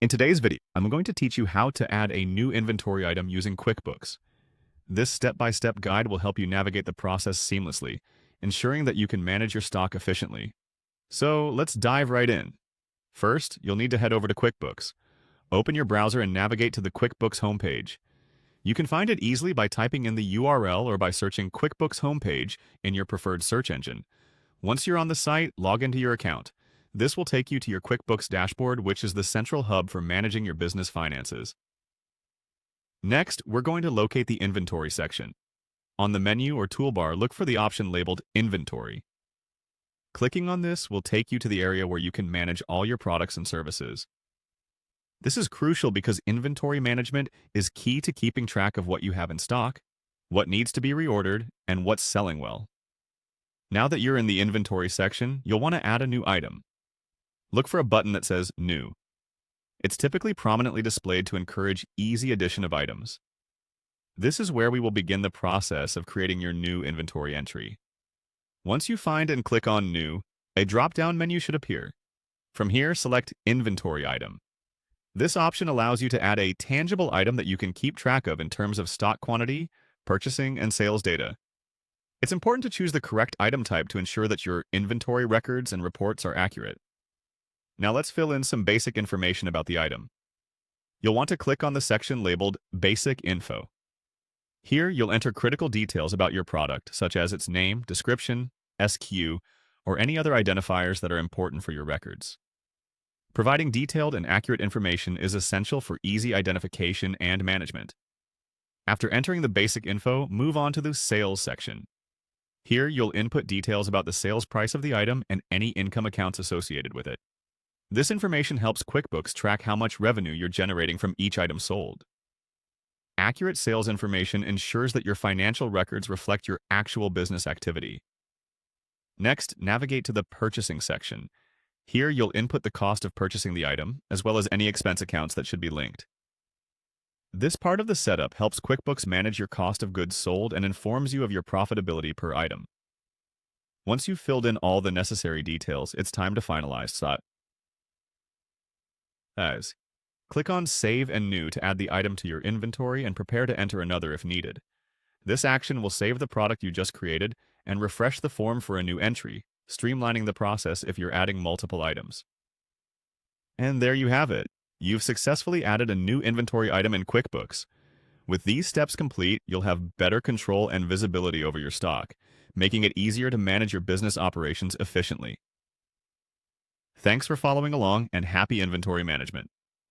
In today's video, I'm going to teach you how to add a new inventory item using QuickBooks. This step-by-step guide will help you navigate the process seamlessly, ensuring that you can manage your stock efficiently. So let's dive right in. First, you'll need to head over to QuickBooks. Open your browser and navigate to the QuickBooks homepage. You can find it easily by typing in the URL or by searching QuickBooks homepage in your preferred search engine. Once you're on the site, log into your account. This will take you to your QuickBooks dashboard, which is the central hub for managing your business finances. Next, we're going to locate the Inventory section. On the menu or toolbar, look for the option labeled Inventory. Clicking on this will take you to the area where you can manage all your products and services. This is crucial because inventory management is key to keeping track of what you have in stock, what needs to be reordered, and what's selling well. Now that you're in the Inventory section, you'll want to add a new item. Look for a button that says New. It's typically prominently displayed to encourage easy addition of items. This is where we will begin the process of creating your new inventory entry. Once you find and click on New, a drop-down menu should appear. From here, select Inventory Item. This option allows you to add a tangible item that you can keep track of in terms of stock quantity, purchasing, and sales data. It's important to choose the correct item type to ensure that your inventory records and reports are accurate. Now let's fill in some basic information about the item. You'll want to click on the section labeled Basic Info. Here, you'll enter critical details about your product, such as its name, description, SKU, or any other identifiers that are important for your records. Providing detailed and accurate information is essential for easy identification and management. After entering the basic info, move on to the Sales section. Here, you'll input details about the sales price of the item and any income accounts associated with it. This information helps QuickBooks track how much revenue you're generating from each item sold. Accurate sales information ensures that your financial records reflect your actual business activity. Next, navigate to the Purchasing section. Here, you'll input the cost of purchasing the item, as well as any expense accounts that should be linked. This part of the setup helps QuickBooks manage your cost of goods sold and informs you of your profitability per item. Once you've filled in all the necessary details, it's time to finalize that. Click on Save and New to add the item to your inventory and prepare to enter another if needed. This action will save the product you just created and refresh the form for a new entry, streamlining the process if you're adding multiple items. And there you have it. You've successfully added a new inventory item in QuickBooks. With these steps complete, you'll have better control and visibility over your stock, making it easier to manage your business operations efficiently. Thanks for following along, and happy inventory management.